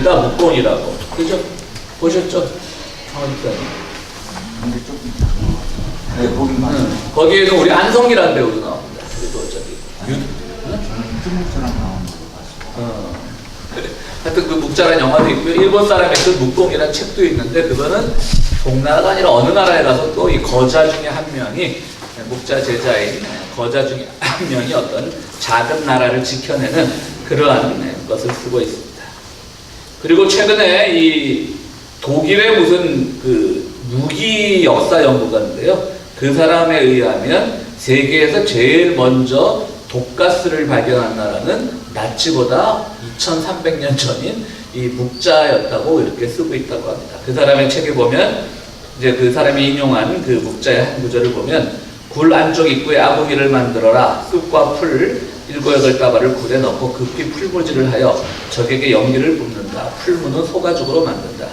묵공이라고. 그죠? 보셨죠? 상원집사님. 근데 조금 네, 보기만. 거기에는 우리 안성기라는 배우도 나옵니다. 그리고 저기 저는 중국사람 나오는 거 봤어요. 하여튼 그 묵자라는 영화도 있고요. 일본 사람의 그 묵공이라는 책도 있는데 그거는 동나라가 아니라 어느 나라에 가서 또 이 거자 중에 한 명이 묵자 제자인 거자 중에 한 명이 어떤 작은 나라를 지켜내는 그러한 것을 쓰고 있습니다. 그리고 최근에 이 독일의 무슨 그 무기 역사 연구가인데요. 그 사람에 의하면 세계에서 제일 먼저 독가스를 발견한 나라는 나치보다 2300년 전인 이 묵자였다고 이렇게 쓰고 있다고 합니다. 그 사람의 책에 보면 이제 그 사람이 인용한 그 묵자의 한 구절을 보면 굴 안쪽 입구에 아궁이를 만들어라. 쑥과 풀 7, 8가마를 굴에 넣고 급히 풀무질을 하여 적에게 연기를 뿜는다. 풀무는 소가죽으로 만든다.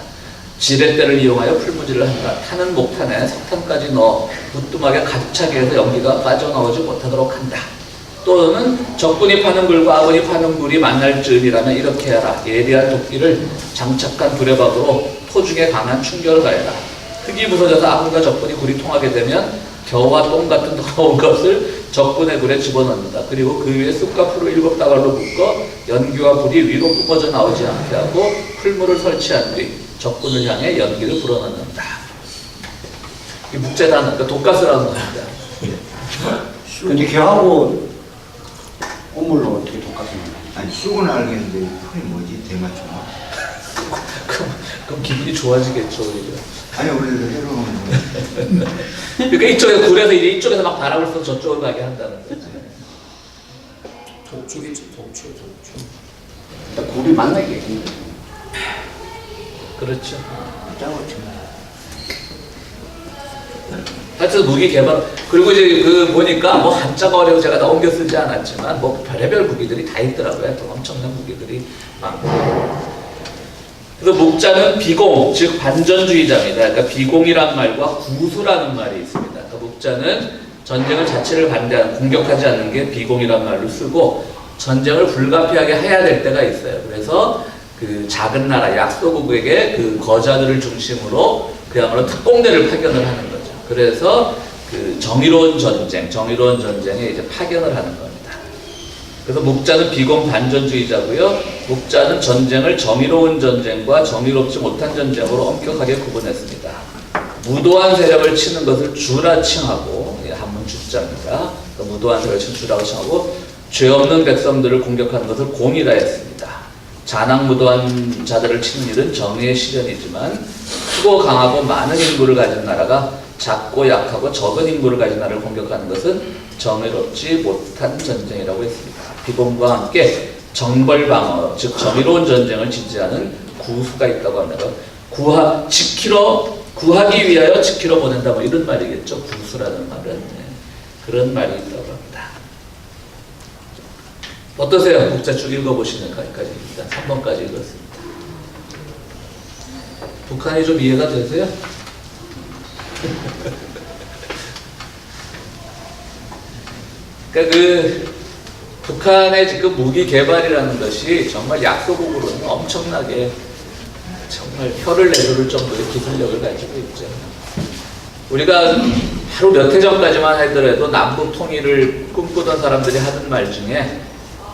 지렛대를 이용하여 풀무질을 한다. 타는 목탄에 석탄까지 넣어 부뚜막에 가득 차게 해서 연기가 빠져나오지 못하도록 한다. 또는 적군이 파는 굴과 아군이 파는 굴이 만날 즈음이라면 이렇게 하라. 예리한 도끼를 장착한 두레박으로 토중에 강한 충격을 가해라. 흙이 부서져서 아군과 적군이 굴이 통하게 되면 겨와 똥 같은 더러운 것을 적군의 굴에 집어넣는다. 그리고 그 위에 쑥과 풀을 7다발로 묶어 연기와 불이 위로 뿜어져 나오지 않게 하고 풀물을 설치한 뒤 적군을 향해 연기를 불어넣는다. 이 묵자라는, 그러니까 독가스라는 겁니다. 근데 걔하고 꽃물로 어떻게 똑같습니까? 아니 쑥은 알겠는데 풀이 뭐지? 대마초나? 그럼 기분이 좋아지겠죠, 오히려. 아니 우리를 해로운 그러니까 이쪽에서 굴에서 이제 이쪽에서 막 바람을 쏘 저쪽으로 가게 한다는 거지. 독촉이지, 독촉. 일단 굴이 만나겠겠네. 그렇죠. 짜고 치면. 하여튼 무기 개발, 그리고 이제 그 보니까 뭐 한자가 어려워 제가 다 옮겨 쓰지 않았지만 뭐 별의별 무기들이 다 있더라고요. 또 엄청난 무기들이 많고. 그래서 묵자는 비공, 즉 반전주의자입니다. 그러니까 비공이란 말과 구수라는 말이 있습니다. 그러니까 묵자는 전쟁을 자체를 반대하는, 공격하지 않는 게 비공이란 말로 쓰고 전쟁을 불가피하게 해야 될 때가 있어요. 그래서 그 작은 나라 약소국에게 그 거자들을 중심으로 그야말로 특공대를 파견을 하는 거죠. 그래서 그 정의로운 전쟁에 이제 파견을 하는 겁니다. 그래서 묵자는 비공 반전주의자고요. 묵자는 전쟁을 정의로운 전쟁과 정의롭지 못한 전쟁으로 엄격하게 구분했습니다. 무도한 세력을 치는 것을 주라 칭하고, 한문 주자입니다. 무도한 세력을 치는 주라고 칭하고, 죄 없는 백성들을 공격하는 것을 공이라 했습니다. 잔악무도한 자들을 치는 일은 정의의 실현이지만 크고 강하고 많은 인구를 가진 나라가 작고 약하고 적은 인구를 가진 나라를 공격하는 것은 정의롭지 못한 전쟁이라고 했습니다. 비공과 함께 정벌방어, 즉 정의로운 전쟁을 지지하는 구수가 있다고 합니다. 구하기 위하여 지키러 보낸다, 뭐 이런 말이겠죠. 구수라는 말은. 네. 그런 말이 있다고 합니다. 어떠세요? 묵자 쭉 읽어보시는 까지입니다. 3번까지 읽었습니다. 북한이 좀 이해가 되세요? 그러니까 그 북한의 지금 무기 개발이라는 것이 정말 약소국으로는 엄청나게 정말 혀를 내두를 정도의 기술력을 가지고 있죠. 우리가 하루 몇 해 전까지만 하더라도 남북 통일을 꿈꾸던 사람들이 하는 말 중에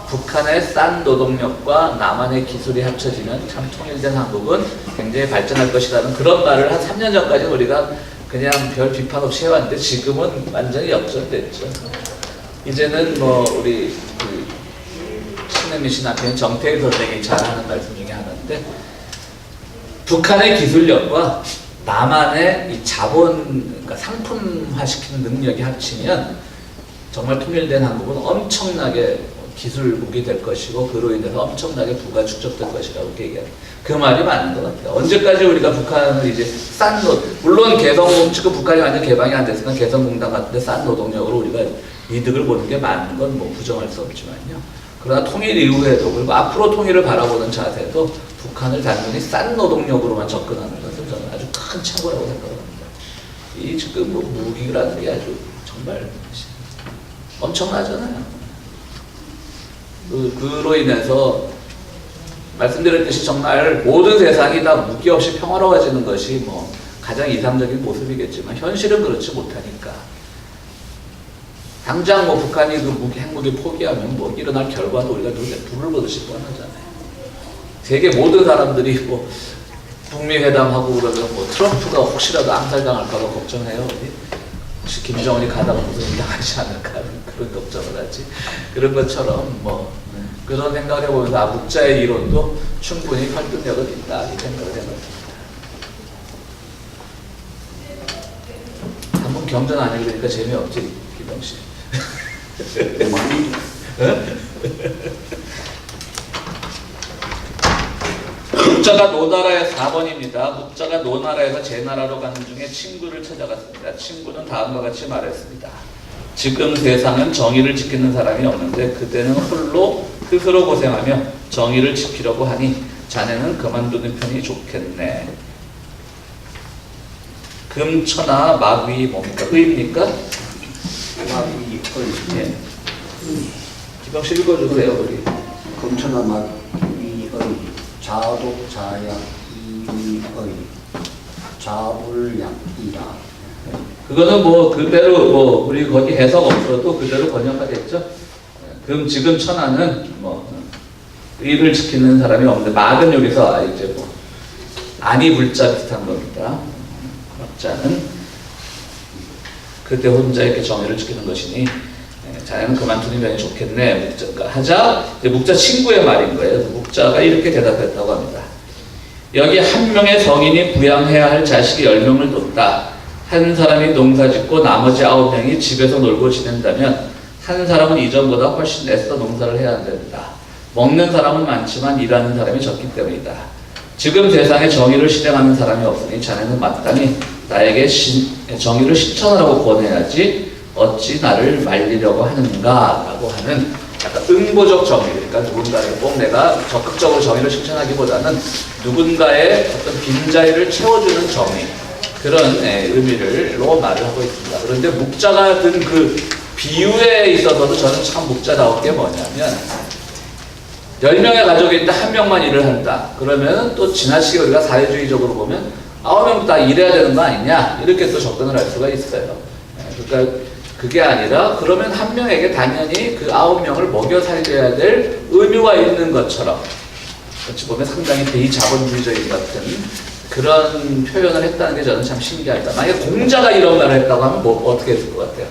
북한의 싼 노동력과 남한의 기술이 합쳐지면 참 통일된 한국은 굉장히 발전할 것이라는 그런 말을 한 3년 전까지는 우리가 그냥 별 비판 없이 해왔는데 지금은 완전히 역전됐죠. 이제는 뭐 우리 그 신은미 씨 남편 정태일 선생이 잘하는 말씀 중에 하나인데, 북한의 기술력과 남한의 이 자본, 그러니까 상품화시키는 능력이 합치면 정말 통일된 한국은 엄청나게 기술국이 될 것이고 그로 인해서 엄청나게 부가 축적될 것이라고 얘기해요. 그 말이 맞는 것 같아요. 언제까지 우리가 북한을 이제 싼 물론 지금 북한이 완전 개방이 안 됐으니까 개성공단 같은데 싼 노동력으로 우리가 이득을 보는 게 맞는 건 뭐 부정할 수 없지만요. 그러나 통일 이후에도, 그리고 앞으로 통일을 바라보는 자세도 북한을 단순히 싼 노동력으로만 접근하는 것은 저는 아주 큰 착오라고 생각합니다. 이 지금 뭐 무기라는 게 아주 정말 엄청나잖아요. 그로 인해서 말씀드렸듯이 정말 모든 세상이 다 무기 없이 평화로워지는 것이 뭐 가장 이상적인 모습이겠지만 현실은 그렇지 못하니까 당장 뭐 북한이 그 핵무기 포기하면 뭐 일어날 결과도 우리가 눈에 불을 보듯이 뻔하잖아요. 세계 모든 사람들이 뭐 북미 회담하고 그러면 뭐 트럼프가 혹시라도 암살당할까봐 걱정해요. 혹시 김정은이 가다가 무슨 일 당하지 않을까 그런 걱정을 하지. 그런 것처럼 뭐 그런 생각을 해보면서 아, 묵자의 이론도 충분히 설득력은 있다 이 생각을 해봤습니다. 한번 경전 안 해보니까 재미없지 기병씨. 묵자가 노나라의 4번입니다. 묵자가 노나라에서 제나라로 가는 중에 친구를 찾아갔습니다. 친구는 다음과 같이 말했습니다. 지금 세상은 정의를 지키는 사람이 없는데 그대는 홀로 스스로 고생하며 정의를 지키려고 하니 자네는 그만두는 편이 좋겠네. 금천하 마귀 뭡니까? 의입니까? 마귀 의. 예. 기병씨 읽어주세요. 우리. 금천하 마귀 의. 자독 자약 이의. 자불약이라. 그거는 뭐 그대로 뭐 우리 거기 해석 없어도 그대로 번역하겠죠. 그럼 지금 천하는 뭐 의를 지키는 사람이 없는데 막은 여기서 이제 뭐 아니 불자 비슷한 겁니다. 자는 그때 혼자 이렇게 정의를 지키는 것이니 자네는 그만두는 편이 좋겠네. 묵자가 하자 이제 묵자 친구의 말인 거예요. 묵자가 이렇게 대답했다고 합니다. 여기 한 명의 성인이 부양해야 할 자식이 10명을 뒀다. 한 사람이 농사짓고 나머지 9명이 집에서 놀고 지낸다면 한 사람은 이전보다 훨씬 애써 농사를 해야 한다. 먹는 사람은 많지만 일하는 사람이 적기 때문이다. 지금 세상에 정의를 실행하는 사람이 없으니 자네는 마땅히 나에게 정의를 실천하라고 권해야지 어찌 나를 말리려고 하는가 라고 하는 약간 응보적 정의, 그러니까 누군가에게 꼭 내가 적극적으로 정의를 실천하기보다는 누군가의 어떤 빈자리를 채워주는 정의, 그런 의미로 말을 하고 있습니다. 그런데 묵자가 든 그 비유에 있어서도 저는 참 묵자다운 게 뭐냐면 10명의 가족이 있는데 1명만 일을 한다. 그러면 또 지나치게 우리가 사회주의적으로 보면 9명도 다 일해야 되는 거 아니냐 이렇게 또 접근을 할 수가 있어요. 그러니까 그게 아니라 그러면 1명에게 당연히 그 9명을 먹여 살려야 될 의무가 있는 것처럼 어찌 보면 상당히 비자본주의적인 같은 그런 표현을 했다는 게 저는 참 신기하다. 만약에 공자가 이런 말을 했다고 하면 뭐 어떻게 했을 것 같아요?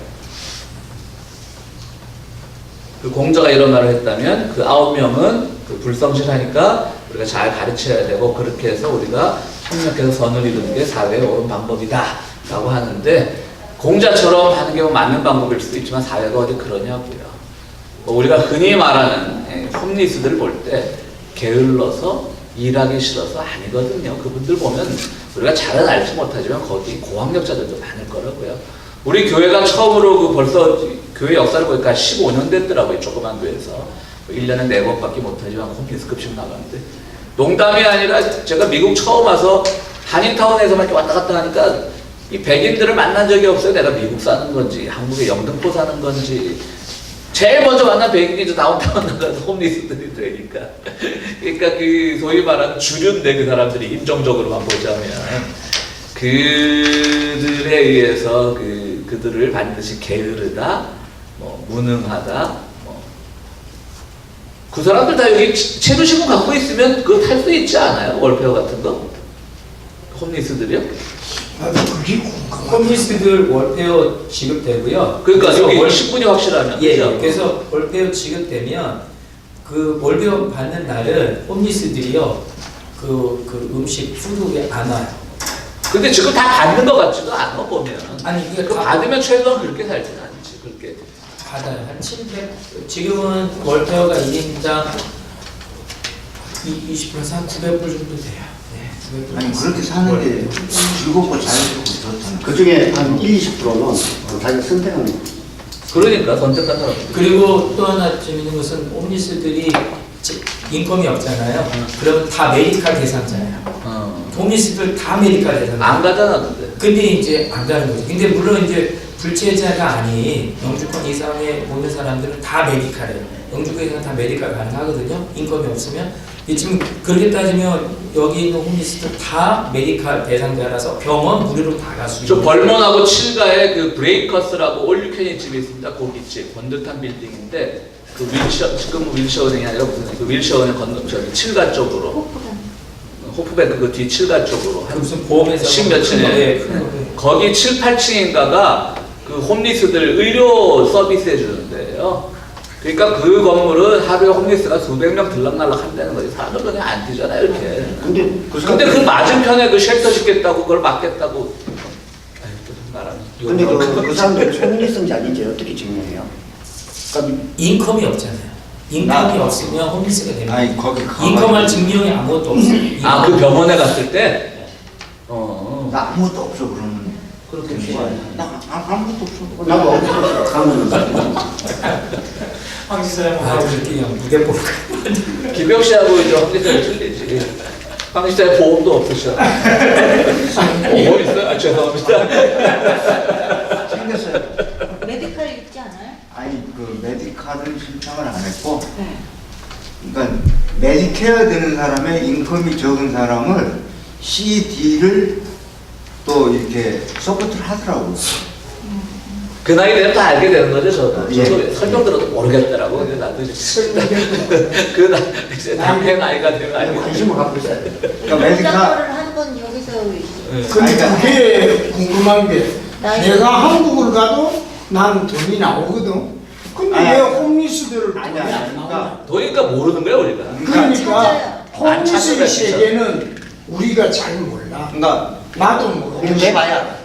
그 공자가 이런 말을 했다면 그 9명은 그 불성실하니까 우리가 잘 가르쳐야 되고 그렇게 해서 우리가 협력해서 선을 이루는 게 사회의 옳은 방법이다 라고 하는데 공자처럼 하는 게 맞는 방법일 수도 있지만 사회가 어디 그러냐고요. 뭐 우리가 흔히 말하는 홈리스들 볼 때 게을러서 일하기 싫어서 아니거든요. 그분들 보면 우리가 잘은 알지 못하지만 거기 고학력자들도 많을 거라고요. 우리 교회가 처음으로 그 벌써 교회 역사를 보니까 15년 됐더라고요. 조그만 교회에서 1년에 4번밖에 못하지만 홈리스급식 나가는데 농담이 아니라 제가 미국 처음 와서 한인타운에서만 이렇게 왔다 갔다 하니까 이 백인들을 만난 적이 없어요. 내가 미국 사는 건지 한국의 영등포 사는 건지 제일 먼저 만난 백인이 저 다운타운 나가서 홈리스들이 되니까 그러니까 그 소위 말하는 주류인데 그 사람들이 인종적으로만 보자면 그들에 의해서 그들을 반드시 게으르다, 뭐 무능하다, 그 사람들 다 여기 채무신문 갖고 있으면 그거 탈 수 있지 않아요? 월페어 같은 거? 홈리스들이요? 홈리스들 월페어 지급되고요. 그러니까 여기 신분이 확실하면 예, 그렇죠? 그래서 월페어 지급되면 그 월페어 받는 날은 홈리스들이요 그 음식 푸드에 안 와요. 근데 지금 다 받는 것 같지도 않아 보면. 아니 그 그게 받으면 최소한 그렇게 살지는 않지 그렇게. 받아요. 한 700, 지금은 월페어가 1인당 20%에서 한 900불 정도 돼요. 네, 900불. 아니 그렇게 사는데 즐겁고 자유롭고 좋잖아. 그 중에 한 1~20%는 자기가 선택하는 거예요. 그러니까 선택한 사람. 그리고 또 하나 재밌는 것은 홈리스들이 인컴이 없잖아요. 그러면 다 메디칼 대상자예요. 홈리스들 다 메디칼 대상자. 안 가잖아 근데. 근데 이제 안 가는 거죠. 근데 물론 이제 불체자가 아닌 영주권 이상의 모든 사람들은 다 메디칼이에요. 영주권 이상 다 메디칼 가능하거든요. 인컴이 없으면. 지금 그렇게 따지면 여기 있는 홈리스들 다 메디칼 대상자라서 병원 무료로 다 갈 수 저 있는. 벌몬하고 칠가에 그 브레이커스라고 올유캔이 집이 있습니다. 고깃집 번듯한 빌딩인데 그 윌셔 지금 윌셔 은행이 아니라 무슨 그 윌셔 은행 건너 저기 칠가 쪽으로 호프뱅크 그 뒤 칠가 쪽으로 그 무슨 보험회사 십몇 층에 네, 거기 7, 8층인가가 그 홈리스들 의료 서비스 해주는데요. 그러니까 그 건물은 하루에 홈리스가 수백 명 들락날락 한다는 거지. 사람들 그냥 안 뛰잖아요, 이렇게. 근데 그 맞은편에 그 쉘터 짓겠다고 그걸 막겠다고. 근데 그 사람들 홈리스인지 아닌지 어떻게 증명해요? 그러니까 인컴이 없잖아요. 인컴이 없으면 홈리스가 됩니다. 아니 거기 인컴할 증명이 아무것도 없어요. 아, 그 병원에 갔을 때? 나 아무것도 없어 그러면 그렇게 나 아무것도 없어. 나도 없어. 가면 아, 그렇게 그냥 무대 볼까. 김병 씨하고 이제 홈리스는 틀리지. 황 씨는 보험도 없으셔. 보험 있어요? 아, 죄송합니다. 생겼어요. 메디칼 있지 않아요? 아니 그 메디카드는 신청을 안 했고, 네. 그러니까 메디케어 되는 사람의 인컴이 적은 사람을 CD를 또 이렇게 서포트를 하더라고요. 그 나이 되면 다 알게 되는 거죠, 저도. 예. 저도 설명 들어도 모르겠더라고. 근데 나도 이제 이제 남의 나이가 되면 알게 돼. 관심을 갖고 있어야 돼. 그러니까 메디카 거를 한 번 여기서 근데 그게 궁금한 게 나이- 내가 한국을 가도 난 돈이 나오거든. 근데 아니, 왜 홈리스들을 돈이 아니, 안 나오냐? 도니까 모르는 거야, 우리가. 그러니까 찾아요. 안 찾는 홈리스의 거야, 진짜. 세계는 우리가 잘 몰라. 그러니까 나도 모르고. 이거 내봐야.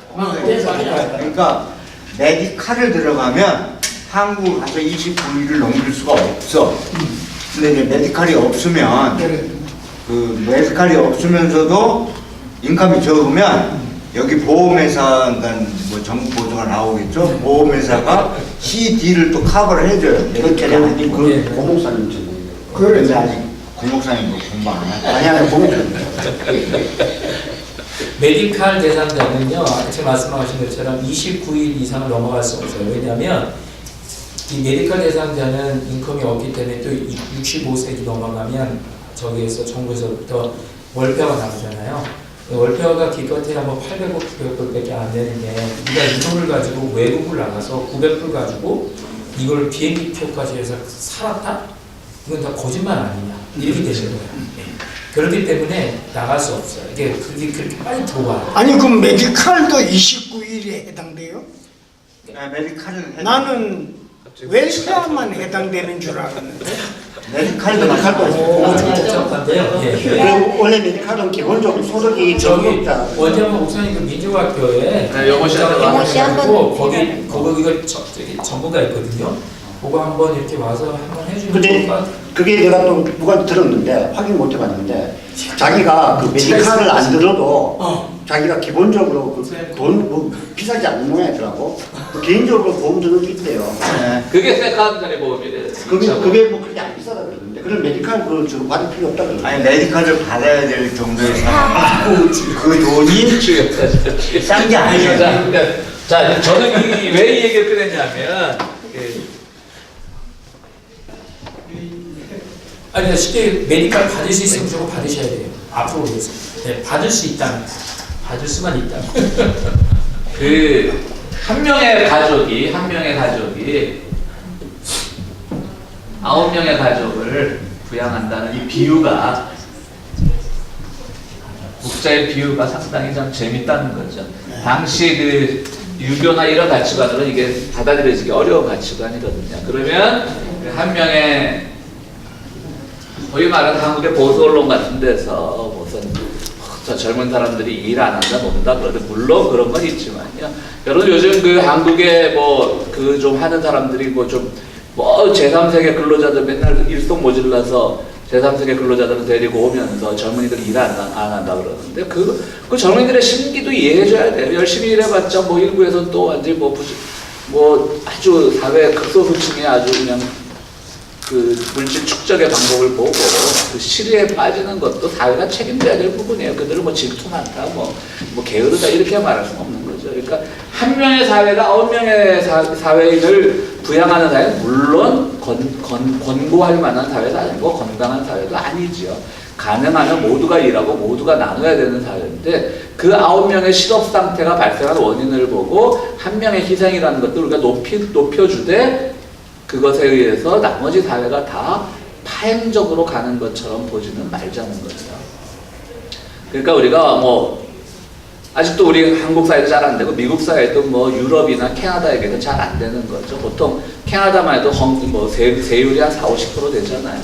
그러니까 메디카를 들어가면 한국 가서 29일을 넘길 수가 없어. 근데 이제 메디칼이 없으면 그 메디칼이 없으면서도 인컴이 적으면 여기 보험회사, 그러니까 뭐 정부 보조가 나오겠죠. 보험회사가 CD를 또 커버를 해줘요. 그 걔네는 아니고. 그 고목사님 좀. 근데 아직 공목사님 뭐 공부 안 하죠. 아니 고목사님. 메디칼 대상자는요, 아까 말씀하신 것처럼 29일 이상을 넘어갈 수 없어요. 왜냐하면 이 메디칼 대상자는 인컴이 없기 때문에 또 65세기 넘어가면 저기에서 정부에서부터 월표가 나오잖아요. 월표가 기껏해야 뭐 800불, 900불밖에 안 되는데 우리가 이 돈을 가지고 외국을 나가서 900불 가지고 이걸 비행기표까지 해서 살았다? 이건 다 거짓말 아니냐? 이렇게 되는 거예요. 그렇기 때문에 나갈 수 없어요. 이게 그렇게 빨리 들어와요. 아니 그럼 메디칼도 29일에 해당돼요? 메디칼은 나는 웰페어만 해당되는 줄 알았는데. 메디칼도 좀 마찬가지고. 복잡한데요. 예. 그 원래 메디칼은 기본적으로 소득이 저기 적었다. 원장님 목사님 그 민족학교에 네, 영어 시간에 영어 시간 가지고 한번 거기 저기 전부가 있거든요. 그거 한번 이렇게 와서 한번 해주면 좋을 근데 것 같아요. 그게 내가 또 누가 들었는데 확인 못 해봤는데 자기가 그 메디칼을 안 들어도 자기가 기본적으로 그돈뭐 비싸지 않는 모양이더라고. 그 개인적으로 보험 드는 게 있대요. 네. 그게 세컨드리 보험이래. 그게 뭐 그렇게 안 비싸다 그러는데 그런 메디칼 그 받을 필요 없다 그러는데. 아니 메디칼을 받아야 될 정도의 사람 그 돈이 싼 게 아니에요. 자, 저는 왜 이 얘기를 꺼냈냐면 아니 쉽게 메디칼 받을 수 있으면 저거 받으셔야 돼요. 앞으로 위해서. 네, 받을 수 있다면 받을 수만 있다면. 그 한 명의 가족이 9명의 가족을 부양한다는 이 비유가 묵자의 비유가 상당히 좀 재밌다는 거죠. 당시 그 유교나 이런 가치관으로는 이게 받아들여지기 어려운 가치관이거든요. 그러면 그 한 명의 거의 말하는 한국의 보수 언론 같은 데서 무슨 저 젊은 사람들이 일 안 한다 논다 그러는데 물론 그런 건 있지만요. 여러분 요즘 그 한국에 뭐 그 좀 하는 사람들이 뭐 좀 뭐 제3세계 근로자들 맨날 일손 모질러서 제3세계 근로자들은 데리고 오면서 젊은이들 일 안 한다 그러는데 그 젊은이들의 심기도 이해해줘야 돼요. 열심히 일해봤자 뭐 일부에서 또 완전히 뭐 아주 사회 극소수층의 아주 그냥 그 물질 축적의 방법을 보고 그 실의에 빠지는 것도 사회가 책임져야 될 부분이에요. 그들은 뭐 질투 많다, 뭐 게으르다 이렇게 말할 수는 없는 거죠. 그러니까 한 명의 사회가 9명의 사회인을 부양하는 사회는 물론 권고할 만한 사회도 아니고 건강한 사회도 아니지요. 가능하면 모두가 일하고 모두가 나눠야 되는 사회인데 그 9명의 실업 상태가 발생한 원인을 보고 한 명의 희생이라는 것도 우리가 높여주되 그것에 의해서 나머지 사회가 다 파행적으로 가는 것처럼 보지는 말자는 거죠. 그러니까 우리가 뭐 아직도 우리 한국 사회도 잘 안 되고 미국 사회도 뭐 유럽이나 캐나다에게도 잘 안 되는 거죠. 보통 캐나다만 해도 세율이 한 4-50% 되잖아요.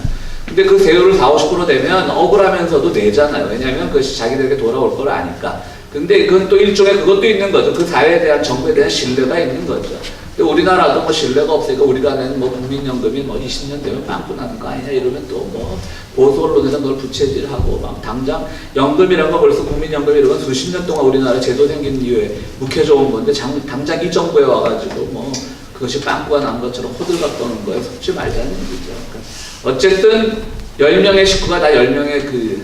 근데 그 세율을 4-50% 되면 억울하면서도 내잖아요. 왜냐하면 그것이 자기들에게 돌아올 걸 아니까. 근데 그건 또 일종의 그것도 있는 거죠. 그 사회에 대한 정부에 대한 신뢰가 있는 거죠. 근데 우리나라도 뭐 신뢰가 없으니까 우리가 내는 뭐 국민연금이 뭐 20년 되면 빵꾸 나는 거 아니냐 이러면 또 뭐 보수 언론에서 그걸 부채질하고 막 당장 연금이란 거 벌써 국민연금 이런 건 수십 년 동안 우리나라 제도 생긴 이후에 묵혀져 온 건데 당장 이 정부에 와가지고 뭐 그것이 빵꾸가 난 것처럼 호들갑 떠는 거에 속지 말자는 얘기죠. 그러니까 어쨌든 10명의 식구가 다 10명의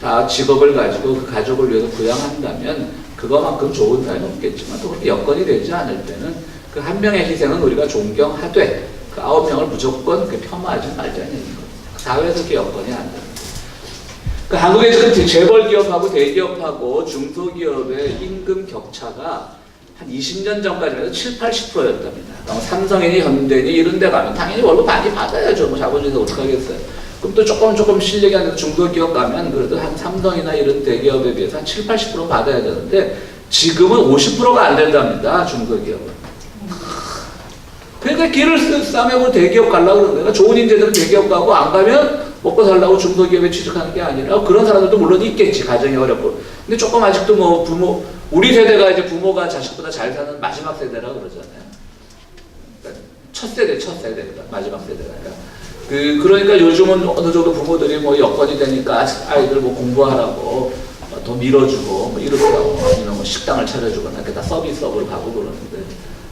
다 직업을 가지고 그 가족을 위해서 부양한다면 그거만큼 좋은 사회는 없겠지만 또 그렇게 여건이 되지 않을 때는 그 한 명의 희생은 우리가 존경하되 그 9명을 무조건 폄하하지 말자는 얘기거든요. 사회에서 그렇게 여건이 안 됩니다. 그 한국의 지금 재벌 기업하고 대기업하고 중소기업의 임금 격차가 한 20년 전까지만 해도 70-80%였답니다. 삼성이니 현대니 이런 데 가면 당연히 월급 많이 받아야죠. 뭐 자본주의에서 어떡하겠어요. 그럼 또 조금 실력이 안 돼서 중소기업 가면 그래도 한 삼성이나 이런 대기업에 비해서 한 70-80% 받아야 되는데 지금은 50%가 안 된답니다. 중소기업은. 그러니까 길을 싸매고 대기업 가려고 그러는 거예요. 좋은 인재들은 대기업 가고 안 가면 먹고 살라고 중소기업에 취직하는 게 아니라 그런 사람들도 물론 있겠지. 가정이 어렵고. 근데 조금 아직도 뭐 우리 세대가 이제 부모가 자식보다 잘 사는 마지막 세대라 그러잖아요. 그러니까 첫 세대가 마지막 세대가 아니라. 그러니까 요즘은 어느 정도 부모들이 뭐 여건이 되니까 아이들 뭐 공부하라고 더 밀어주고 뭐 이렇게 하고 아니면 뭐 식당을 차려주거나 이렇게 다 서비스업으로 가고 그러는데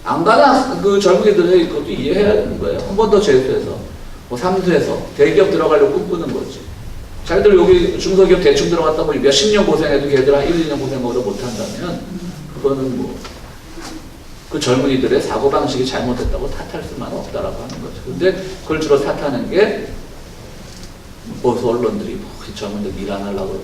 안 가나 그 젊은이들의 그것도 이해해야 되는 거예요. 한 번 더 재수해서 뭐 삼수해서 대기업 들어가려고 꿈꾸는 거지. 자기들 여기 중소기업 대충 들어갔다 뭐 몇십 년 고생해도 걔들 한 1-2년 고생으로 못한다면 그거는 뭐 그 젊은이들의 사고방식이 잘못됐다고 탓할 수만 없다라고 하는 거죠. 근데 그걸 주로 탓하는 게 보수 언론들이 뭐 젊은이들 일 안 하려고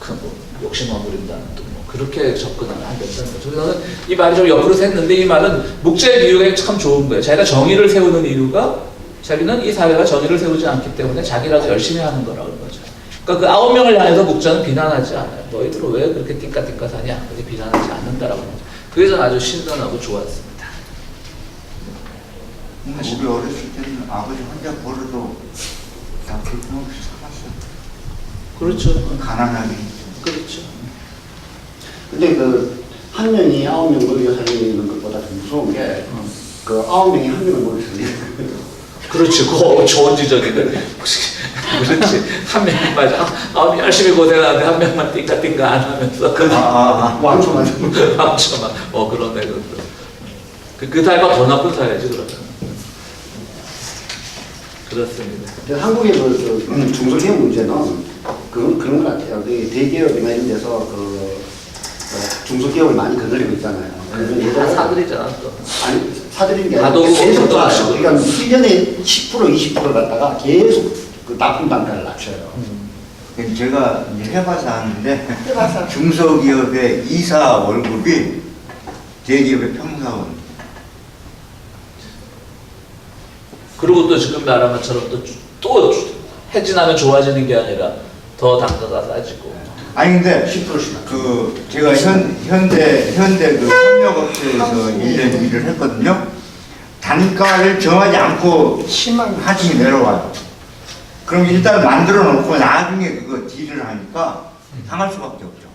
그러고 욕심만 부린다는 또 뭐 그렇게 접근을 안 된다는 거죠. 그래서 이 말이 좀 옆으로 샜는데 이 말은 목자의 비유가 참 좋은 거예요. 자기가 정의를 세우는 이유가 자기는 이 사회가 정의를 세우지 않기 때문에 자기라도 열심히 하는 거라고 하는 거죠. 그러니까 그 9명을 향해서 목자는 비난하지 않아요. 너희들은 왜 그렇게 띵까띵까 사냐? 그렇게 비난하지 않는다라고 하는 거죠. 그게 전 아주 신선하고 좋았습니다. 우리 어렸을 때는 아버지 혼자 벌어도 다 불평없이 살았어요. 그렇죠. 가난하게. 그렇죠. 근데 한 명이 9명을 먹여 살리는 것보다 더 무서운 게 그 9명이 한 명을 먹여 살리는 거예요. 그렇지. 그거 좋은 지적이네. 그렇지. 한 명만 맞아. 열심히 고생하는데 한 명만 띵까띵까 안 하면서. 왕초만. 왕초만. 그러네. 그 사회가 더 나쁜 사회지, 그러면. 그렇습니다. 한국의 중소기업 문제는 그런 것 같아요. 대기업이나 이런 데서 중소기업을 많이 거느리고 있잖아요. 다 사들이잖아, 또. 아니, 사들인 게 가도 아니라 계속 또 낮춰요. 그러니까 1년에 10%, 20% 갖다가 계속 그 납품 단가를 낮춰요. 제가 이제 해봐서 아는데 중소기업의 이사 월급이 대기업의 평사원. 그리고 또 지금 말한 것처럼 또 해지나면 좋아지는 게 아니라 더 단가가 싸지고. 아니 근데 10%씩 제가 현대 그 협력업체에서 1년 일을 했거든요. 단가를 정하지 않고 하중이 내려와요. 그럼 일단 만들어 놓고 나중에 그거 딜을 하니까 상할 수밖에 없죠.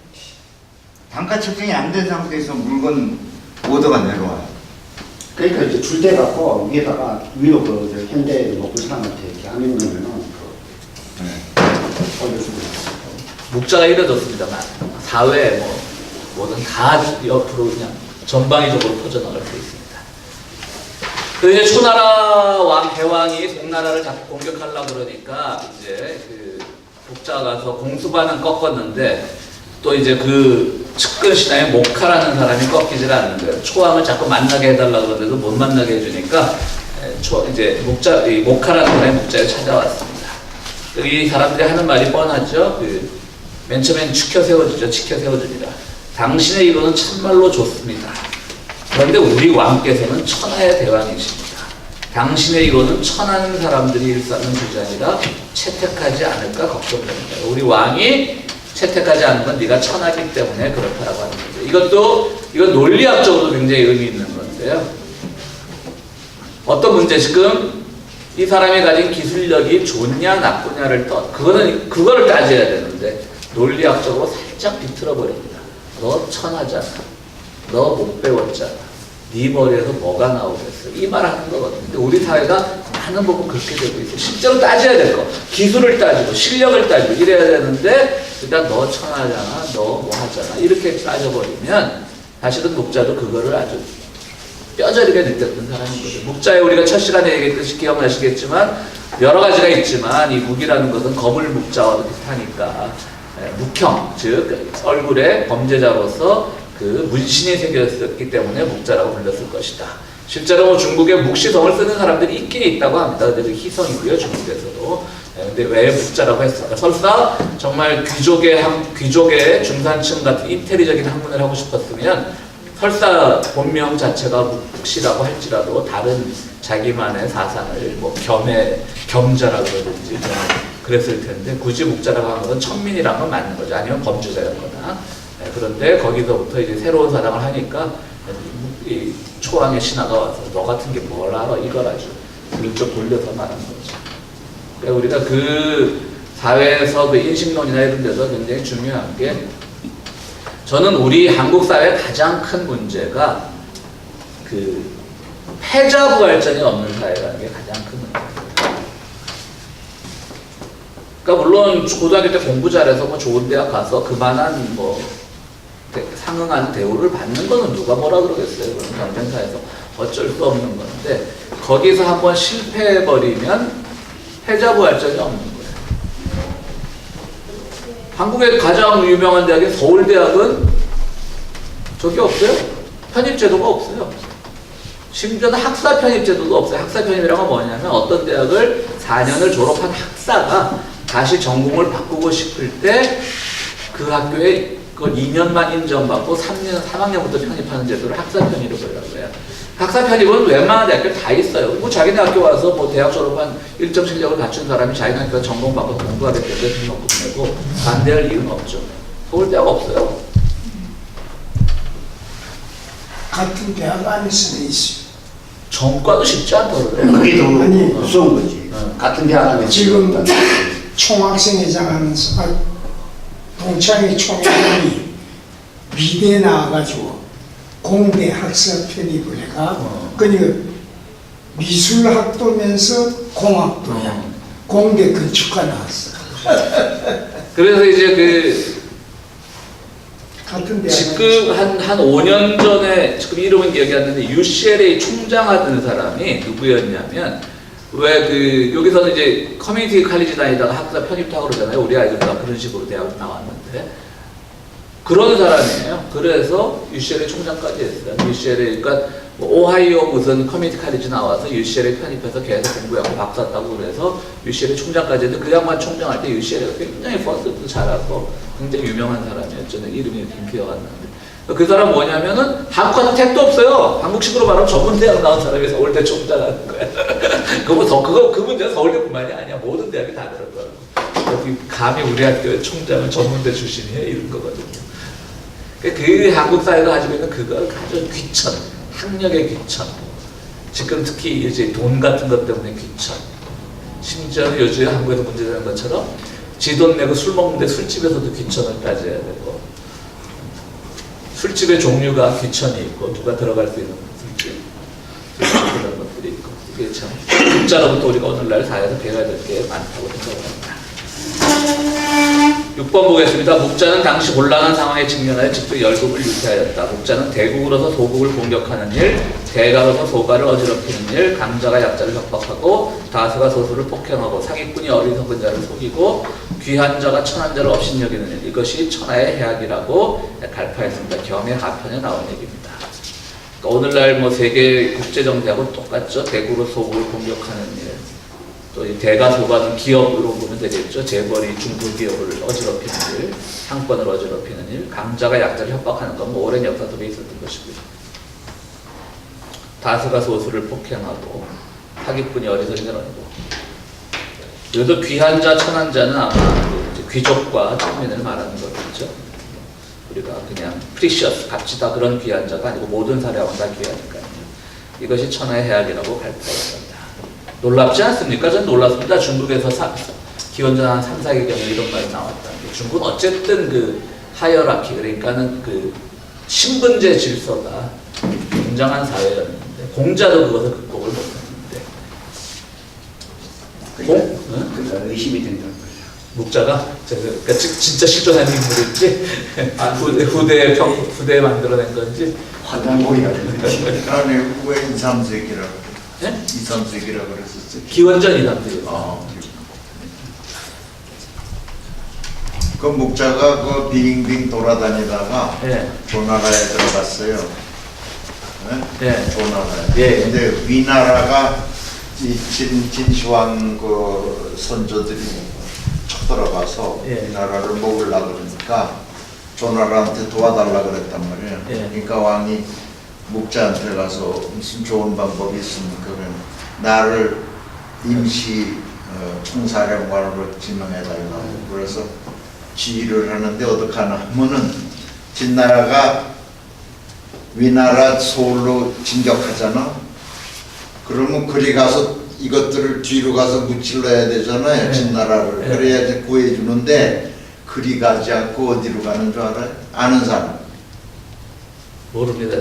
단가 책정이 안 된 상태에서 물건 오더가 내려와요. 그러니까 이제 줄대 갖고 위에다가 위로 현대 높은 사람한테 이렇게 하는 거면은 올려주고. 목자가 이래졌습니다만 사회 뭐든 다 옆으로 그냥 전방위적으로 퍼져나갈 수 있습니다. 그래서 이제 초나라 왕 대왕이 송나라를 자꾸 공격하려고 그러니까 이제 그 목자가 가서 공수반은 꺾었는데 또 이제 그 측근 신앙의 목화라는 사람이 꺾이질 않는 거예요. 초왕을 자꾸 만나게 해달라고 그러는데도 못 만나게 해주니까 이제 이 목화라는 사람이 목자에 찾아왔습니다. 이 사람들이 하는 말이 뻔하죠. 맨 처음엔 지켜 세워주리라. 당신의 이론은 참말로 좋습니다. 그런데 우리 왕께서는 천하의 대왕이십니다. 당신의 이론은 천하는 사람들이 일삼는 주장이라 채택하지 않을까 걱정됩니다. 우리 왕이 채택하지 않는 건 네가 천하기 때문에 그렇다라고 하는 거죠. 이건 논리학적으로 굉장히 의미 있는 건데요. 어떤 문제, 지금 이 사람이 가진 기술력이 좋냐 나쁘냐를 그거를 따져야 되는데 논리학적으로 살짝 비틀어 버립니다. 너 천하잖아. 너 못 배웠잖아. 네 머리에서 뭐가 나오겠어. 이 말 하는 거거든요. 근데 우리 사회가 많은 부분 그렇게 되고 있어요. 실제로 따져야 될 거. 기술을 따지고 실력을 따지고 이래야 되는데 일단 너 천하잖아. 너 뭐 하잖아. 이렇게 따져버리면 사실은 목자도 그거를 아주 뼈저리게 느꼈던 사람인 거죠. 목자에 우리가 첫 시간에 얘기했듯이 기억나시겠지만 여러 가지가 있지만 이 묵이라는 것은 거물 묵자와도 비슷하니까 묵형, 즉 얼굴에 범죄자로서 그 문신이 새겼기 때문에 묵자라고 불렸을 것이다. 실제로 뭐 중국에 묵시성을 쓰는 사람들이 있긴 있다고 합니다. 근데 그 희성이고요, 중국에서도. 근데 왜 묵자라고 했을까? 설사 정말 귀족의 중산층 같은 인테리적인 학문을 하고 싶었으면 설사 본명 자체가 묵시라고 할지라도 다른 자기만의 사상을 뭐 겸자라고 그러든지 그랬을 텐데 굳이 묵자라고 하는 것은 천민이란 건 맞는 거죠. 아니면 범죄자였거나. 그런데 거기서부터 이제 새로운 사상을 하니까 이 초왕의 신하가 와서 너 같은 게 뭘 알아 이걸 아주 물쩍 돌려서 말한 거죠. 그러니까 우리가 그 사회에서 그 인식론이나 이런 데서 굉장히 중요한 게 저는 우리 한국 사회의 가장 큰 문제가 그 패자부활전이 없는 사회라는 게 가장 큰 문제예요. 그러니까 물론 고등학교 때 공부 잘해서 뭐 좋은 대학 가서 그만한 뭐 상응하는 대우를 받는 거는 누가 뭐라 그러겠어요. 그런 경쟁사에서 어쩔 수 없는 건데 거기서 한번 실패해버리면 패자부활전이 없는 거예요. 한국의 가장 유명한 대학인 서울대학은 저기 없어요. 편입제도가 없어요. 심지어는 학사 편입제도도 없어요. 학사 편입이라는 건 뭐냐면 어떤 대학을 4년을 졸업한 학사가 다시 전공을 바꾸고 싶을 때 그 학교에 그걸 2년만 인정받고 3학년부터 편입하는 제도를 학사 편입이라고 해요. 학사 편입은 웬만한 대학교 다 있어요. 뭐 자기네 학교 와서 뭐 대학 졸업한 일정 실력을 갖춘 사람이 자기네 학교 전공 받고 공부하겠다는데 등록금 내고 반대할 이유는 없죠. 서울대학 없어요. 같은 대학 안에서는 있어요. 전과도 쉽지 않더라고요. 그게 더 아니, 무서운 거지. 같은 대학 안에 지금 총학생회장 하면서 동창회 총회장이 미대 나와가지고 공대 학사 편입을 해가 그러니까 미술학도면서 공학도야. 공대 건축가 나왔어. 그래서 이제 그 같은 대학 지금 한 5년 전에 지금 이름은 기억이 안 나는데 UCLA 총장하던 사람이 누구였냐면 왜 그 여기서는 이제 커뮤니티 칼리지 다니다가 학사 편입하고 그러잖아요. 우리 아이들도 그런 식으로 대학을 나왔는데 그런 사람이에요. 그래서 UCLA 총장까지 했어요. UCLA 그러니까 뭐 오하이오 무슨 커뮤니티 칼리지 나와서 UCLA 편입해서 계속 공부하고 박사 따고 그래서 UCLA 총장까지 했는데 그 양반 총장할 때 UCLA가 굉장히 펀드도 잘하고 굉장히 유명한 사람이었죠. 이름이 기억 안 나는데 그 사람 뭐냐면은 한국 택도 없어요. 한국식으로 말하면 전문대학 나온 사람이 서울대 총장하는 거야. 그 문제는 서울대뿐만이 아니야. 모든 대학이 다 그럴 거라고. 여기 감히 우리 학교의 총장은 전문대 출신이에요. 이런 거거든요. 그 한국 사회가 가지고 있는 그거 아주 귀천, 학력의 귀천. 지금 특히 이제 돈 같은 것 때문에 귀천. 심지어 요즘 한국에서 문제되는 것처럼 지 돈 내고 술 먹는데 술집에서도 귀천을 따져야 되고. 술집의 종류가 귀천이 있고 누가 들어갈 수 있는 술집 그런 것들이 있고 이게 참 국자로부터 우리가 오늘날 사회에서 배워야 될 게 많다고 생각합니다. 6번 보겠습니다. 묵자는 당시 곤란한 상황에 직면하여 직접 열국을 유폐하였다. 묵자는 대국으로서 소국을 공격하는 일, 대가로서 소가를 어지럽히는 일, 강자가 약자를 협박하고 다수가 소수를 폭행하고 사기꾼이 어리석은 자를 속이고 귀한 자가 천한 자를 업신여기는 일, 이것이 천하의 해악이라고 갈파했습니다. 겸의 하편에 나온 얘기입니다. 그러니까 오늘날 뭐 세계 국제 정세하고 똑같죠. 대국으로 소국을 공격하는 일, 또 이 대가 소가는 기업으로 보면 되겠죠. 재벌이 중소기업을 어지럽히는 일, 상권을 어지럽히는 일, 강자가 약자를 협박하는 건 뭐 오랜 역사 속에 있었던 것이고요. 다수가 소수를 폭행하고 사기꾼이 어리석은 자를 어리고, 여기도 귀한 자, 천한 자는 아마 귀족과 천민을 말하는 거겠죠. 우리가 그냥 프리셔스, 값지다 그런 귀한 자가 아니고 모든 사람은 다 귀하니까요. 이것이 천하의 해악이라고 발표했습니다. 놀랍지 않습니까? 전 놀랐습니다. 중국에서 기원전 한 3, 4기경에 이런 말이 나왔다는 게, 중국은 어쨌든 그 하이어라키, 그러니까는 그 신분제 질서가 굉장한 사회였는데 공자도 그것을 극복을 못했는데 그러니까 의심이 된다는 거죠. 묵자가 그러니까 진짜 실존하는 인물인지 후대에 만들어낸 건지. 환장고리가 되는 거죠. 아니 왜 2, 3세기라고 네? 2, 3세기라고 그랬었지? 기원전 이담들이요. 그 목자가 그 빙빙 돌아다니다가 예. 조나라에 들어갔어요. 네? 예. 조나라에. 예. 근데 위나라가 이 진시황 그 선조들이 쳐들어가서 예. 이 나라를 먹으려고 그러니까 조나라한테 도와달라 그랬단 말이에요. 예. 그러니까 왕이 목자한테 가서 무슨 좋은 방법이 있습니까? 그러면 나를 임시 총사령관으로 지명해달라고. 그래서 지휘를 하는데 어떻게 하나 하면은 진나라가 위나라 서울로 진격하잖아. 그러면 그리 가서 이것들을 뒤로 가서 무찔러야 되잖아요. 네. 진나라를. 네. 그래야지 구해주는데 그리 가지 않고 어디로 가는 줄 알아요? 아는 사람. 모릅니다.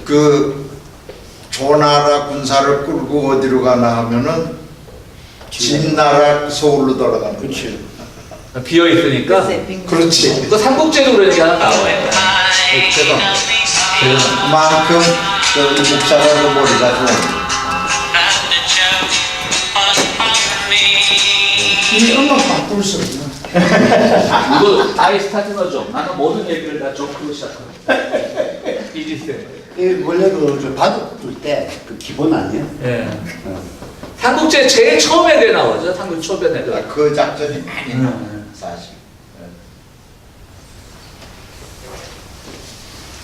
그 조나라 군사를 끌고 어디로 가나 하면은 진나라 서울로 돌아가는 거예요. 그렇지. 비어 있으니까. 그렇지. 그 삼국제도 그런 얘기 하나 나와요. 죄송합니다. 그만큼 그 목사가 그 머리가 좋은. 이 음악 바꿀 수 없나? 이거 아이 스타트 넣어줘. 나는 모든 얘기를 다 조크로 시작하는 이지스. 원래 그 바둑 둘 때 그 기본 아니에요? 예. 삼국제 제일 처음에 내 나오죠. 삼국 초반에. 그 작전이 많이 나와요. 사실.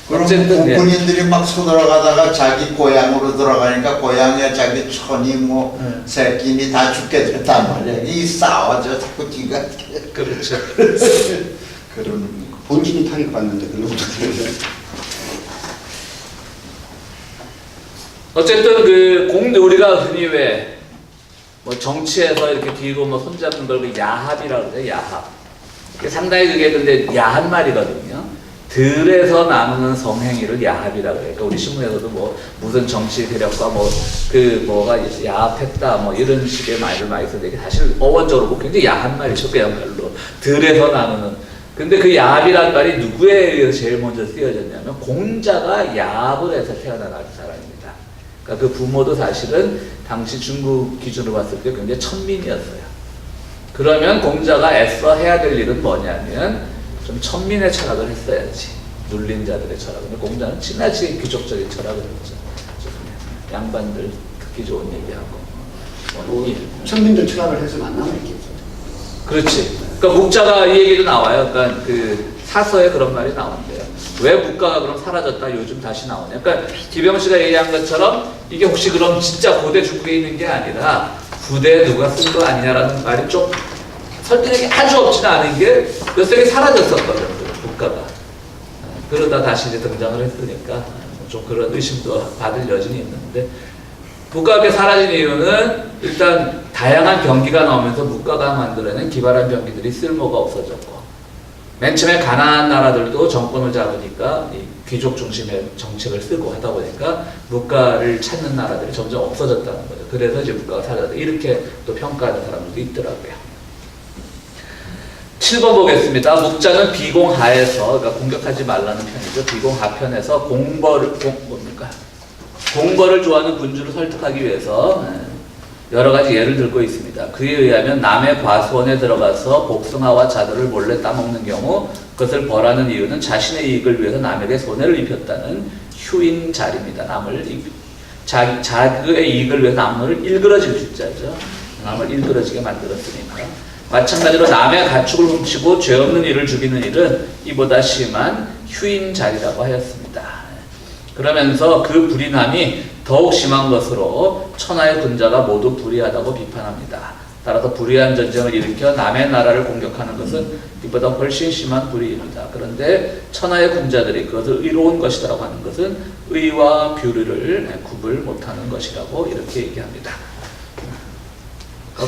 그럼 어쨌든, 예. 군인들이 막 서들어가다가 자기 고향으로 들어가니까 고향에 자기 촌이 뭐 새끼니 다 죽게 됐단 말이야. 이 싸워져 자꾸 지가. 그렇죠. 그런. 본진이 타격받는데 그런 것도 어쨌든 그 우리가 흔히 왜 뭐 정치에서 이렇게 뒤로 뭐 손잡는 걸 그 야합이라고 그래요. 야합. 상당히 그게 근데 야한 말이거든요. 들에서 나누는 성행위를 야합이라고 해요. 그러니까 우리 신문에서도 뭐 무슨 정치 세력과 뭐 그 뭐가 야합했다 뭐 이런 식의 말을 많이 쓰는데 이게 사실 어원적으로 굉장히 야한 말이죠. 그야말로 들에서 나누는. 근데 그 야합이란 말이 누구에 의해서 제일 먼저 쓰여졌냐면 공자가 야합을 해서 태어난 사람입니다. 그러니까 그 부모도 사실은 당시 중국 기준으로 봤을 때 굉장히 천민이었어요. 그러면 공자가 애써 해야 될 일은 뭐냐면 좀 천민의 철학을 했어야지. 눌린 자들의 철학. 근데 공자는 지나치게 귀족적인 철학을 했죠. 양반들 듣기 좋은 얘기하고. 천민들 철학을 해서 안 나오겠죠. 그렇지. 그러니까 묵자가 이 얘기도 나와요. 그러니까 그 사서에 그런 말이 나온대요. 왜 묵가가 그럼 사라졌다 요즘 다시 나오냐. 그러니까 기병 씨가 얘기한 것처럼 이게 혹시 그럼 진짜 고대 중국에 있는 게 아니라 부대에 누가 쓴 거 아니냐라는 말이 좀 설득력이 아주 없지는 않은 게 몇 세기 사라졌었거든요. 묵가가. 그러다 다시 이제 등장을 했으니까 좀 그런 의심도 받을 여지는 있는데 묵가가 사라진 이유는 일단 다양한 병기가 나오면서 묵가가 만들어낸 기발한 병기들이 쓸모가 없어졌고 맨 처음에 가난한 나라들도 정권을 잡으니까 이 귀족 중심의 정책을 쓰고 하다 보니까 묵가를 찾는 나라들이 점점 없어졌다는 거죠. 그래서 이제 묵가가 사라졌다. 이렇게 또 평가하는 사람들도 있더라고요. 7번 보겠습니다. 묵자는 비공하에서, 그러니까 공격하지 말라는 편이죠. 비공하편에서 공벌을 좋아하는 군주를 설득하기 위해서 여러 가지 예를 들고 있습니다. 그에 의하면 남의 과수원에 들어가서 복숭아와 자두를 몰래 따먹는 경우 그것을 벌하는 이유는 자신의 이익을 위해서 남에게 손해를 입혔다는 휴인자리입니다. 자기의 이익을 위해서 남을 일그러질 주자죠. 남을 일그러지게 만들었으니까. 마찬가지로 남의 가축을 훔치고 죄 없는 이를 죽이는 일은 이보다 심한 휴인자리라고 하였습니다. 그러면서 그 불인함이 더욱 심한 것으로 천하의 군자가 모두 불의하다고 비판합니다. 따라서 불의한 전쟁을 일으켜 남의 나라를 공격하는 것은 이보다 훨씬 심한 불의입니다. 그런데 천하의 군자들이 그것을 의로운 것이라고 하는 것은 의와 불의를 구분 못하는 것이라고 이렇게 얘기합니다.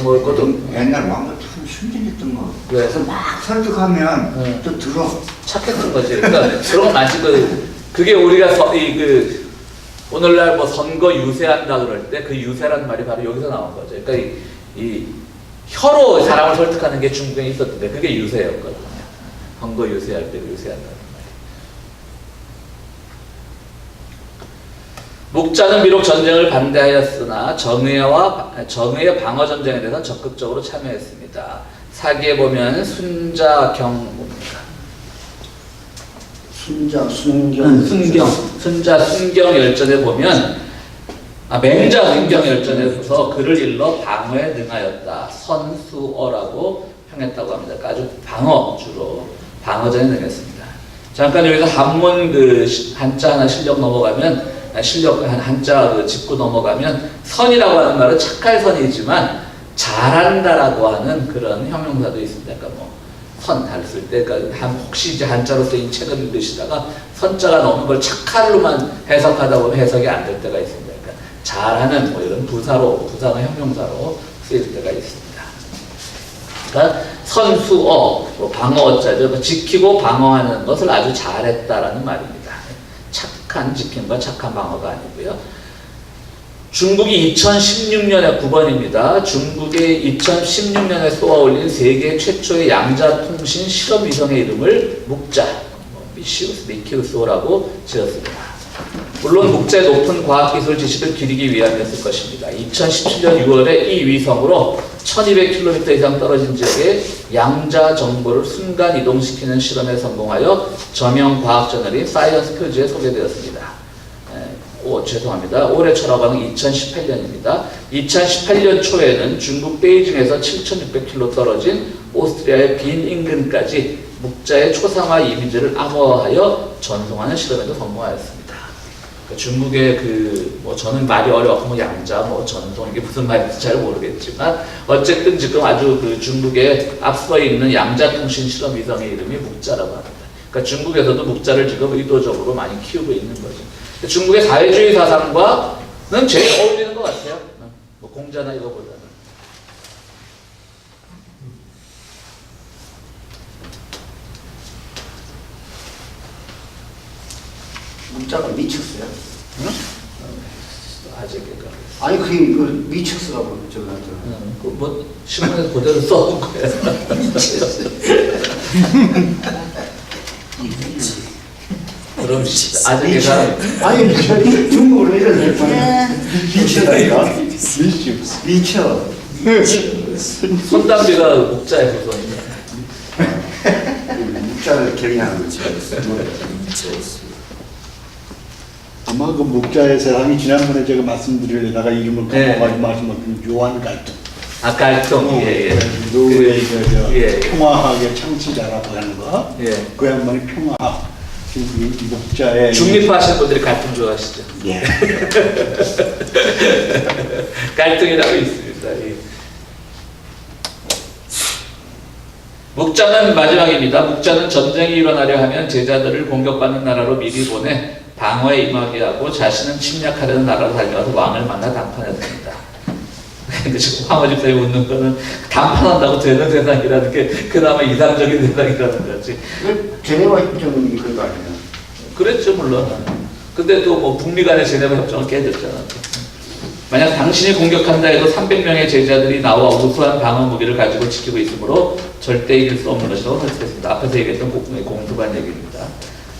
뭐 그것도 옛날 왕가 참 순진했던 거. 왜? 그래서 막 설득하면 또 들어. 착했던 거지. 그러니까 그런 건 많지. 그게 우리가 오늘날 뭐 선거 유세한다 그럴 때 그 유세라는 말이 바로 여기서 나온 거죠. 그러니까 이 혀로 사람을 설득하는 게 중국에 있었는데 그게 유세였거든요. 선거 유세할 때 유세한다는 말이. 묵자는 비록 전쟁을 반대하였으나 정의의 방어 전쟁에 대해서 적극적으로 참여했습니다. 사기에 보면 순자경입니다. 순자 순경 열전에 보면 맹자 순경 열전에서 그를 일러 방어에 능하였다. 선수어라고 평했다고 합니다. 그러니까 아주 주로 방어전에 능했습니다. 잠깐 여기서 한문 한자 하나 한자 짚고 넘어가면 선이라고 하는 말은 착할 선이지만 잘한다라고 하는 그런 형용사도 있습니다. 그러니까 뭐 선 달 쓸 때, 그러니까 혹시 이제 한자로 쓰인 책을 읽으시다가 선자가 넘은 걸 착할로만 해석하다 보면 해석이 안 될 때가 있습니다. 그러니까 잘하는 뭐 이런 부사나 형용사로 쓰일 때가 있습니다. 그러니까 선수어, 방어어자죠. 지키고 방어하는 것을 아주 잘했다라는 말입니다. 착한 지킴과 착한 방어가 아니고요. 중국이 2016년에 9번입니다. 중국이 2016년에 쏘아올린 세계 최초의 양자통신 실험위성의 이름을 묵자, 미키우스라고 지었습니다. 물론 묵자의 높은 과학기술 지식을 기리기 위함이었을 것입니다. 2017년 6월에 이 위성으로 1200km 이상 떨어진 지역에 양자 정보를 순간 이동시키는 실험에 성공하여 저명 과학저널인 사이언스 표지에 소개되었습니다. 죄송합니다. 올해 철학왕은 2018년입니다. 2018년 초에는 중국 베이징에서 7600km 떨어진 오스트리아의 빈 인근까지 묵자의 초상화 이미지를 암호화하여 전송하는 실험에도 성공하였습니다. 그러니까 중국의 저는 말이 어려워서 양자, 전송, 이게 무슨 말인지 잘 모르겠지만, 어쨌든 지금 아주 중국에 앞서 있는 양자통신 실험 위성의 이름이 묵자라고 합니다. 그러니까 중국에서도 묵자를 지금 의도적으로 많이 키우고 있는 거죠. 중국의 사회주의 사상과는 제일 어울리는 것 같아요. 공자나 이거보다는. 문자가 미쳤어요. 응? 아직 아니 그게 미쳤어라고 저한테. 신문에서 그대로 써온 거야. 그럼 아직에가 아니 중국어로 이런 미쳐다니까. 미쳐. 손담비가 묵자의 후손이네. 묵자를 경외하는 거지. 아마 그 묵자의 사람이 지난번에 제가 말씀드리려다가 이름을 까먹어가지고 말씀드린 요한 갈등. 갈등. 예. 노르웨이 평화학의 창시자라고 하는 거. 예. 그 양반이 평화학. 지금 이 묵자의 중립화하시는 분들이 갈등 좋아하시죠. 예. 갈등이라고 있습니다. 예. 묵자는 마지막입니다. 묵자는 전쟁이 일어나려 하면 제자들을 공격받는 나라로 미리 보내 방어에 임하게 하고 자신은 침략하려는 나라로 달려가서 왕을 만나 담판했습니다. 근데 지금 황호 집사님 웃는 거는 담판한다고 되는 세상이라는 게 그나마 이상적인 세상이라는 거지. 제네바 협정이 그런 거 아니에요? 그랬죠, 물론. 근데 또 북미 간의 제네바 협정을 깨졌잖아. 만약 당신이 공격한다 해도 300명의 제자들이 나와 우수한 방어 무기를 가지고 지키고 있으므로 절대 이길 수 없는 것이라고 설득했습니다. 앞에서 얘기했던 공두반 얘기입니다.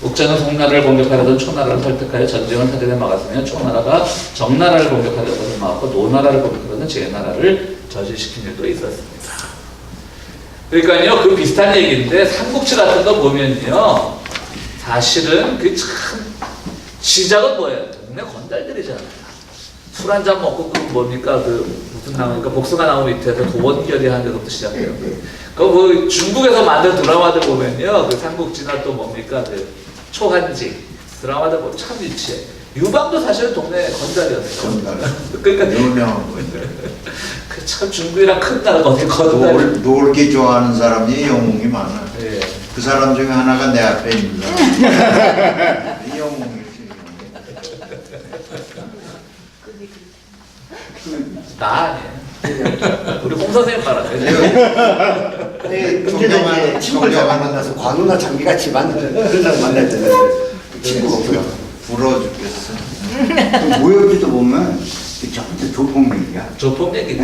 목자는 송나라를 공격하려던 초나라를 설득하여 전쟁을 사전에 막았으며 초나라가 정나라를 공격하려던 것을 막았고 노나라를 공격하려던 제나라를 저지시킨 일도 있었습니다. 그러니까요, 그 비슷한 얘기인데 삼국지 같은 거 보면요, 사실은 그 참 시작은 뭐예요? 동네 건달들이잖아요. 술 한잔 먹고 그 뭡니까 그 무슨 나무니까 복숭아 나무 밑에서 도원결이 하는 데서부터 시작해요. 그 중국에서 만든 드라마들 보면요, 그 삼국지나 또 뭡니까 그 초한지 드라마들 보면 참 유치해. 유방도 사실은 동네 건달이었어요. 그러니까 유명한 거죠. 그 참 중국이랑 큰 나라가 어디 건달. 놀기 좋아하는 사람이 영웅이 많아. 예. 그 사람 중에 하나가 내 앞에 있는 사람. 이 영웅이지. 나 아니에요. 우리 홍 선생님 말하세요. 근데 문제는 이제 친구를 잘 만나서 관우나 장비같이 만나는 그런 사람 만날 때는 친구가 없어요. 부러워 죽겠어. 그 모욕지도 보면 전부 조폭맥이야. 조폭 얘기죠.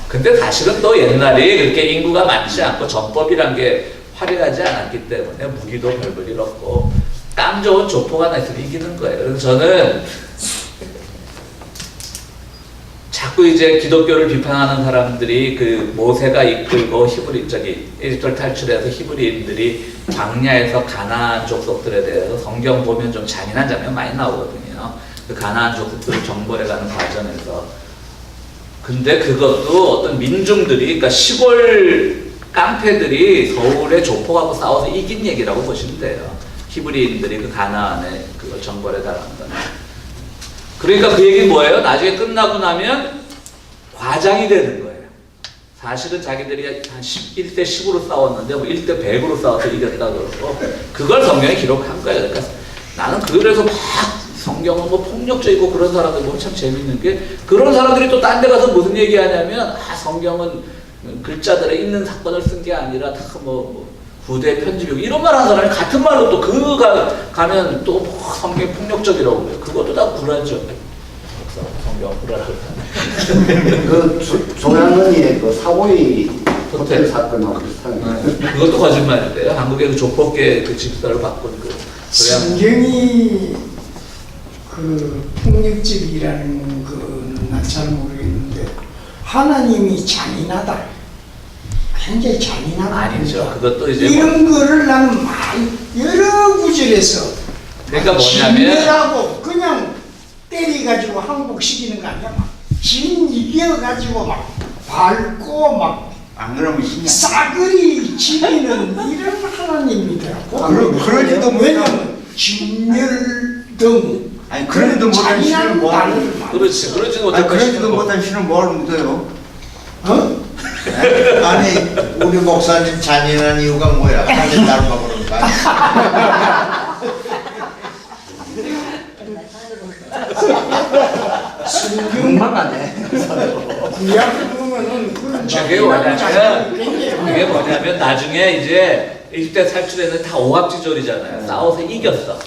근데 사실은 또 옛날에 그렇게 인구가 많지 않고 전법이란 게 화려하지 않았기 때문에 무기도 별 볼 일 없고 땀 좋은 조폭 하나 있으면 이기는 거예요. 그래서 저는 자꾸 이제 기독교를 비판하는 사람들이 그 모세가 이끌고 에집트를 탈출해서 히브리인들이 광야에서 가나안 족속들에 대해서 성경 보면 좀 잔인한 장면 많이 나오거든요. 그 가나안 족속들을 정벌해가는 과정에서. 근데 그것도 어떤 민중들이, 그러니까 시골 깡패들이 서울의 조폭하고 싸워서 이긴 얘기라고 보시면 돼요. 히브리인들이 그 가나안에 그걸 정벌해가는 거는. 그러니까 그 얘기는 뭐예요? 나중에 끝나고 나면 과장이 되는 거예요. 사실은 자기들이 한 1대 10으로 싸웠는데 뭐 1대 100으로 싸워서 이겼다 그러고 그걸 성경에 기록한 거예요. 그러니까 나는 그래서 막 성경은 뭐 폭력적이고 그런 사람들 보면 참 재밌는 게 그런 사람들이 또 딴 데 가서 무슨 얘기하냐면 성경은 글자들에 있는 사건을 쓴 게 아니라 다 뭐 후대 편집이고 이런 말 하는 사람이 같은 말로 또 그가 가면 또 성경이 폭력적이라고 그래요. 그것도 다 불안죠. 성경 불안하고. 그 조양은이의 그 사고의 호텔 사건하고 비슷한. 그것도 거짓말인데요. 한국의 그 조폭계 그 집사를 바꾼 그 성경이 그 폭력적이라는 거는 난 잘 모르겠는데 하나님이 잔인하다. 굉장히 잔인하다. 아니죠. 그것도 이제 이런 거를 나는 많이 여러 구절에서 그러니까 뭐냐면 진멸하고 그냥 때려가지고 항복시키는 거 아니야? 막 이겨가지고 막 밟고 막 안 그러면 신이 싸그리 지리는 이런 하나님이더라고. 그러지도 못하고. 왜냐면 진멸 등 아니 그러지도 못한 신을 잔인한 뭐 하는 단어를 많이 그렇지. 그러지도 못한 그러지도 못한 신을 뭘 믿어요? 어? 아니 우리 목사님 잔인한 이유가 뭐야? 하늘 닮아 그런가? 민망하네. 구약 보면은 그런 그게 뭐냐면 나중에 이제 이집트 탈출에는 다 오합지졸이잖아요. 싸워서 이겼어.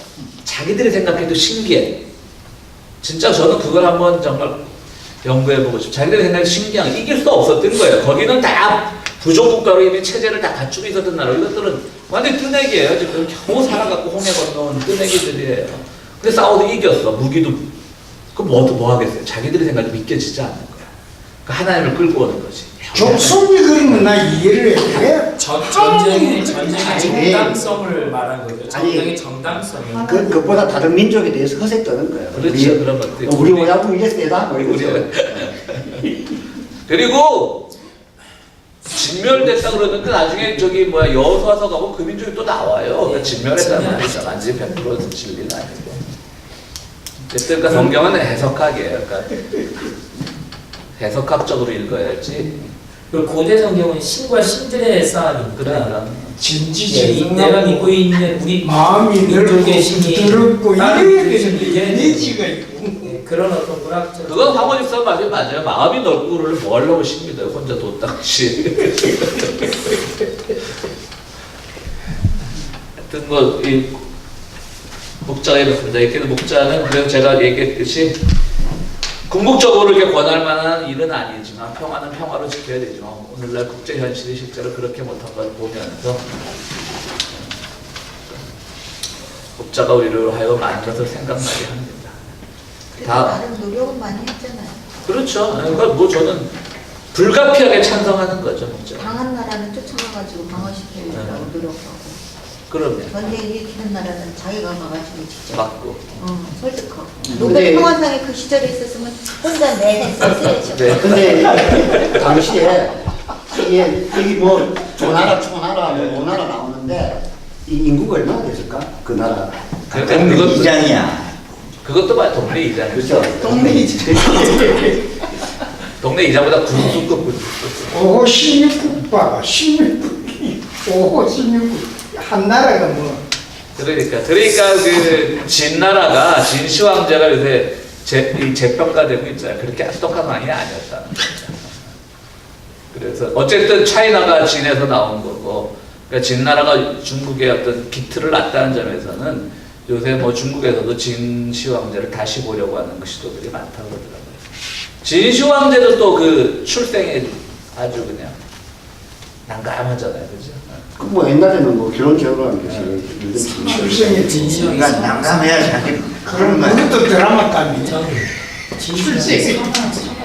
자기들이 생각해도 신기해. 진짜 저는 그걸 한번 정말 연구해보고 싶어요. 자기들이 생각해도 신기한 게 이길 수 없었던 거예요. 거기는 다 부족국가로 이미 체제를 다 갖추고 있었던 나라. 이것들은 완전히 뜨내기예요. 지금 겨우 살아갖고 홍해 건너온 뜨내기들이에요. 근데 싸워도 이겼어. 무기도. 그럼 뭐 하겠어요? 자기들이 생각해도 믿겨지지 않는 거야. 그러니까 하나님을 끌고 오는 거지. 족속이 그러면 나 이해를 해. 전쟁의 정당성을 말한 거죠. 전쟁의 정당성이. 그것보다 다른 민족에 대해서 허세 떠는 거예요. 그렇죠. 그런 것들. 우리 오야부 이게 세다. 뭐 이거죠. 그리고 진멸됐다 그러는데 나중에 저기 뭐야 여호수아서 가면 그 민족이 또 나와요. 그러니까 진멸했다는 말이죠. 완전히 100% 진리는 아니고. 어쨌든 그러니까 성경은 해석학이에요. 그러니까 해석학적으로 읽어야지. 그 고대 성경은 신과 신들의 싸움이니까. 그러니까. 내가 믿고 있는 우리 마음이 민족의 신이 넓고 다른 이래야 민족의 되는 신이 내지가 있고. 그런 어떤 문학적. 그건 황원 집사 맞아요. 마음이 넓고 그를 뭐 하려고 십니다. 혼자 도딱지. 하여튼 이 목자가 이렇습니다. 이렇게 목자는 그래서 제가 얘기했듯이 궁극적으로 이렇게 권할 만한 일은 아니지만 평화는 평화로 지켜야 되지만 오늘날 국제 현실이 실제로 그렇게 못한 걸 보면서 목자가 우리를 하여 많은 것을 생각나게 합니다. 그래도 나름 노력은 많이 했잖아요. 그렇죠. 그러니까 뭐 저는 불가피하게 찬성하는 거죠, 목자. 강한 나라는 쫓아가가지고 강화시키려고 노력하고 그럼요. 전쟁 일으키는 나라는 자기가 가가지고 직접 맞고. 설득하고 근데- 노벨 평화상에 그 시절에 있었으면 혼자 내내 썼어야죠. 네. 근데 당시에 이게 여기 뭐 조나라, 초나라, 뭐 오나라 나오는데 이 인구가 얼마나 됐을까? 그 나라. 그러니까 동네 그것도, 이장이야. 그것도 말 동네 이장. 그렇죠. 동네 이제 동네 이장보다 군수급. 오 16국 봐봐 16국이 오 16국 한 나라가 뭐 그러니까 그 진나라가 진시황제가 요새 이 재평가되고 있잖아요. 그렇게 똑똑한 왕이 아니었다는 거죠. 그래서 어쨌든 차이나가 진에서 나온 거고, 그러니까 진나라가 중국의 어떤 기틀을 놨다는 점에서는 요새 뭐 중국에서도 진시황제를 다시 보려고 하는 그 시도들이 많다고 그러더라고요. 진시황제도 또 그 출생이 아주 그냥 난감하잖아요, 그죠? 그 뭐 옛날에는 뭐 결혼 제도라는 게 있어요. 출생의 진실이 그러니까 난감해야 자기 그럼 그것도 드라마감이죠. 출생의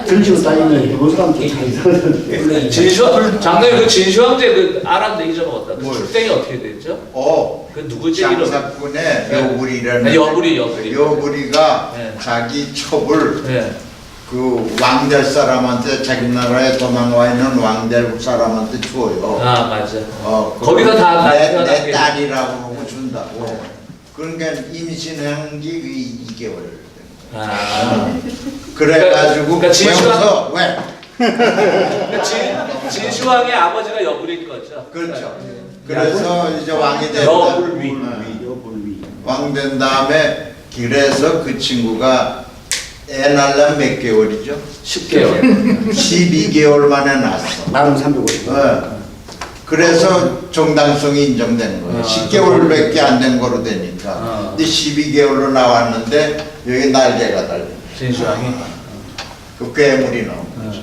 들지고 다니는 일본 사람들 다 이상하던데. 원래 장로님 그 진시황제 그 알았는데 잊어먹었다. 그 뭘? 출생이 어떻게 됐죠? 어, 그 누구지 이름? 장사꾼의 네. 여부리라는 여부리. 여부리가 네. 자기 첩을 네. 그 왕될 사람한테 자기 나라에 도망와 있는 왕될 사람한테 줘요. 아 맞아. 그걸 거기서 다 내 게. 딸이라고 하고 준다고. 그러니까 임신한 게 2개월. 아. 그래가지고 그러니까 진시황- 왜? 그러니까 진시황의 아버지가 여부리인 거죠. 그렇죠. 그래서 이제 왕이 됐다. 여불위. 여불위. 왕 된 다음에 그래서 그 친구가 애 낳으려면 몇 개월이죠? 10개월. 12개월 만에 낳았어. 나는 350. 그래서 정당성이 인정되는 거예요. 아, 10개월밖에 안 된 거로 되니까. 아. 근데 12개월로 나왔는데 여기 날개가 달려. 진시황이 그 괴물이 나온 거죠.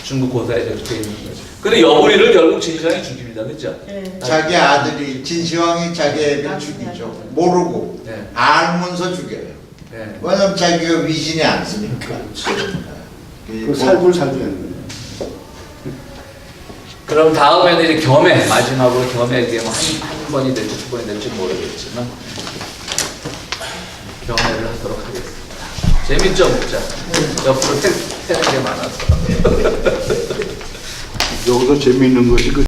중국 고사에 그렇게 있는 거죠. 근데 여부리를 결국 진시황이 죽입니다, 그렇죠? 네. 자기 아들이 진시황이 자기 애를 죽이죠. 모르고 네. 알면서 죽여요. 네. 왜냐면 자기가 위신이 안 쓰니까. 그 살불살불하는 거예요. 그럼 다음에는 이제 겸해 마지막으로 겸해 이게 뭐 한 번이 될지 두 번이 될지 모르겠지만 겸해를 하도록 하겠습니다. 재밌죠, 목자? 옆으로 새는 게 많아서. 여기서 재미있는 것이 그